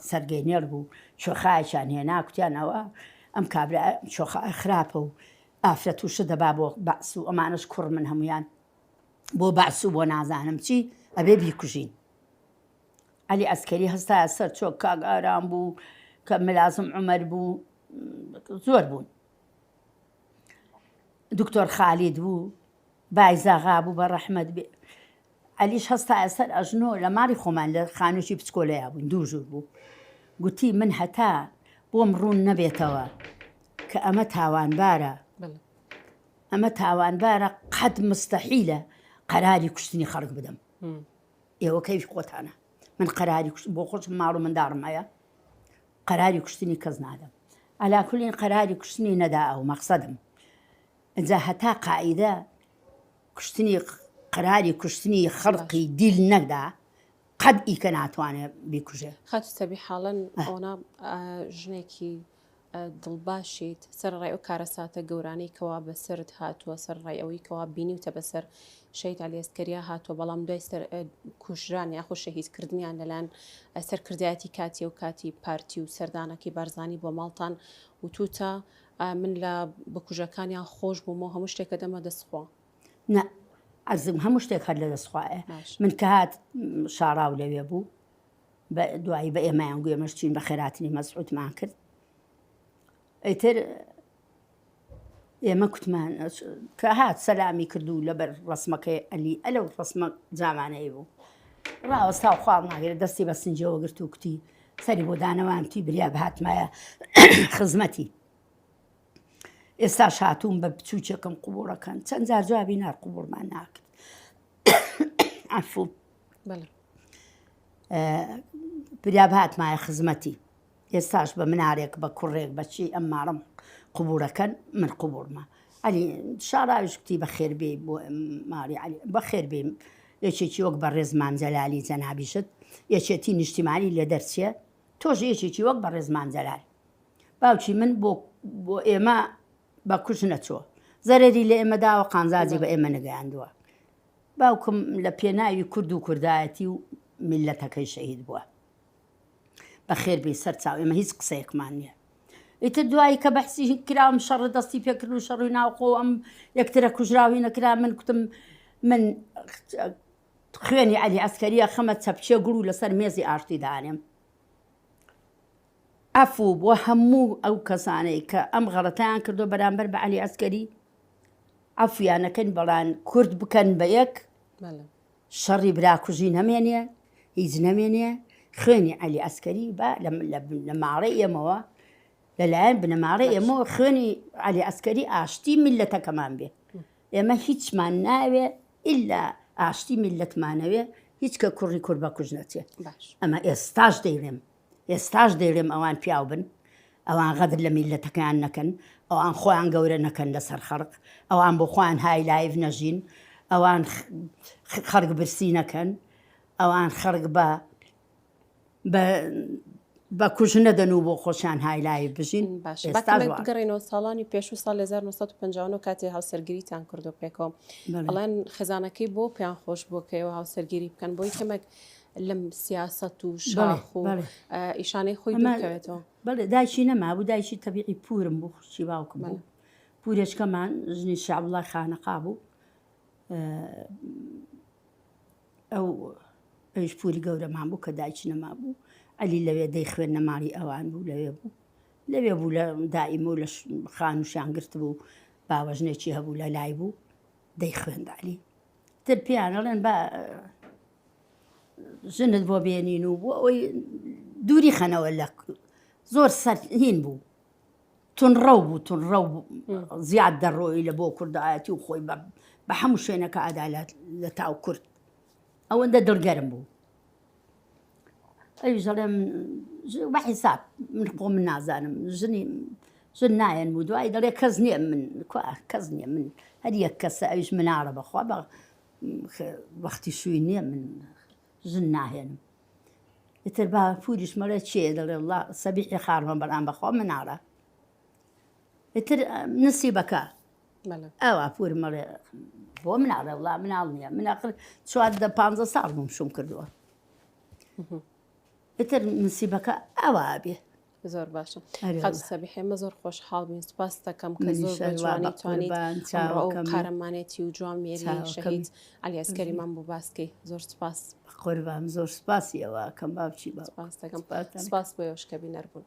سەرگەینێر بوو شۆخایەکیان هێنا کوتیانەوە ئەم کابرا شۆخە خراپە و ئافرەت و شت دەبا بۆ بەعس و ئەمانش کوڕ من هەمویان بۆ بەعس و بۆ نازانم چی ئەبێ بیکوژین عەلی ئەسکەری هەستایە سەر چۆک کاک ئارام بوو کە ملازم عومەر بوو زۆر بوون دکتۆر خالید بوو بای زاغا بوو بە ڕەحمەت بێ عەلیش هەستایە سەر ئەژنۆ لە ماڵی خۆمان لە خانووی پچکۆلەیە بووین دوو ژوور بوو گوتی من هەتا بۆم ڕوون نەبێتەوە کە ئەمە تاوانبارە ئەمە تاوانبارە قەت مستەحیلە قەراری کوشتنی خەڵک بدەم ئێوە کەیفی خۆتانە من قەراری بۆ خۆشم ماڵ و منداڵم هەیە قەراری کوشتنی کەس نادەم ئەلاکولین قەراری کوشتنی نەدا ئەو مەقسەدم ئەجا هەتا قاعیدە کوشتنی قەراری کوشتنی خەڵقی دیل نەکدا قەت ئیکە ناتوانێت بیکوژێ خات سەبی حاڵەن ئەونا ژنێکی دڵباشیت سەرڕای ئەو کارەساتە گەورانەی کەوا بەسرت هاتووە سەرڕای ئەوەی کەوا بینیوتە بەسەر شەید عەلی ئەسکەریە هاتووە بەڵام دوای کوژران یاخۆ شەهیدکردنیان لەلایەن سەرکردایەتی کاتی و کاتی پارتی و سەردانەکەی بارزانی بۆ ماڵتان وتوتە من لە بکوژەکانیان خۆش بوومەوە هەموو شتێکە دەمە دەستخوا نە عەزم هەموو شتێک هەر لە دەستخوایە من کە هات شاڕاو لەوێ بوو دوایی بە ئێمەیان گوێمەش چین بە خێراتنی مەسعودمان کرد ئەیتر ئێمە کوتمان کە هات سەلامی کردو لەبەر ڕسمەکەی ئەلی ئەلەو ڕسمە جامانەیە بوو ڕاوەستا و خواڵ ناگەێت دەستی بە سنجەوە گرت و کوتی سەری بۆ دانەوانتی بریا بەهاتمایە خزمەتی ئێستا هاتووم بە بچووچێکم قوبوڵەکەن چەند جار جوابی نار قوبوڵمان ناکرد عەفوو بریا بەهاتمایە خزمەتی ئێستاش بە منارێک بە کوڕێک بەچی ئەم ماڕم قوبوڵەکەن من قوبوڵمە عەلی شاڕاویش کوتی بە خێربێ بۆ ماڕی عەلی بە خێربێ یەکێکی وەک بە ڕێزمان جەلالی جەنابیشت یەکێتی نیشتیمانی لێ دەرچێ تۆش یەکێکی وەک بە ڕێزمان جەلال باوکی من بۆ ئێمە بە کوژ نەچووە زەرەری لە ئێمەداوە قانزازی بە ئێمە نەگەیاندووە باوکم لە پێناوی کورد و کوردایەتی و میلەتەکەی شەهید بووە بەخێربێ سەرچاو ئێمە هیچ قسەیەکمان نییە ئیتر دوایی کە بەحسی کراوم شەڕ دەستی پێکرد و شەڕی ناوخۆ ئەم یەکترە کوژراوی نەکرا من کوتم من خوێنی عەلی ئەسکەریە خەمە چەپچێ گوڵ و لەسەر مێزی ئاشتی دانێم عەفوو بۆ هەموو ئەو کەسانەی کە ئەم غەڵەتیان کردو بەرامبەر بە عەلی ئەسکەری عەفویانەکەن بەڵام کورد بکەن بە یەک شەڕی براکوژی نەمێنێ هیچ نەمێنێ خوێنی عەلی ئەسکەری بە لە ماڕەی ئێمەوە لەلایەن بنەماڕەی ئێمەوە خوێنی عەلی ئەسکەری ئاشتی میلەتەکەمان بێ ئێمە هیچمان ناوێ ئیلا ئاشتی میلەتمانەوێ هیچ کە کوڕی کورد بە کوژ نەچێ ئەمە ئێستاش دەیڵێم ئەوان پیاو بن ئەوان غەدر لە میلەتەکەیان نەکەن ئەوان خۆیان گەورە نەکەن لەسەر خەڵق ئەوان بۆ خۆیان های لایڤ نەژین ئەوان خەڵک برسی نەکەن ئەوان خەڵک بە کوژ نەدەن و بۆ خۆشیان های لایڤ بژین بگەڕێنەوە ساڵانی پێشوو ساڵ 1950 کاتێ هاوسەرگیریتان کردو پێکەوە ئەڵێن خێزانەکەی بۆ پێیان خۆش بۆ کەیەوە هاوسەرگیری بکەن بۆی کەمێک لەم سیاسەت و شاخ و ئیشانەی خۆی دوورکەوێتەوە بەڵێ دایکی نەما بوو دایکی تەبیعی پورم بوو خوشی باوکم بوو پورێچکەمان ژنی شەعبوڵای خانەقا بوو ئەویش پوری گەورەمان بوو کە دایکی نەما بوو عەلی لەوێ دەیخوێنە ماڵی ئەوان بوو لەوێ بوو لە دائیم و لە خانووشیان گرت بوو باوەژنێکی هەبوو لە لای بوو دەیخوێند عەلی تر پێیانەڵێن بە ژنت بۆ بێنین و بۆ ئەوەی دووری خەنەوە لە زۆر سەرهین بوو تونڕەو بوو زیاد دەڕۆی لە بۆ کوردایەتی و خۆی بە هەموو شوێنەکە ئادالات لە تاو کورد ئەوەندە دڵگەرم بوو ئەویش دەڵێم بە حیساب من خۆ من نازانم ژن نایەن بوو دوای دەڵێ کەس نییە کەس نییە من هەر یەک کەسە ئەویش مناڕە بەخوا وەختی شووی نییە من ژن ناهێنم ئیتر با پوریش مەڵێ چێ دەڵێ وڵا سەبیحی خارمە بەڵام بەخوا مناڵە ئیتر نسیبەکە بەڵێ ئەوە پوری مەڵێ بۆ مناڵە وڵا مناڵ نییە من ئاخر 15 ساڵ بووم شوم کردووە ئیتر نسیبەکە ئەوە بێ زۆر باشە ئەرێ خەت وڵا. سەبیح ئێمە زۆر خۆشحاڵ بووین سوپاس دەکەم کە منیش زۆر هەروە بەجوانی بە توانیت قوربان، ئەمڕۆ ئەو چاوەکەمی. قارەمانێتی و جوان مێری چاوەکەمی. شەهید عەلی ئەسکەریمان بۆ باسکەی زۆر سپاس قوربان زۆر سپاسی ئەوە کەم با بچی بە سپاس دەکەم سپاس دەکەم. سپاس بۆ ئێوەش کە بینەر بوون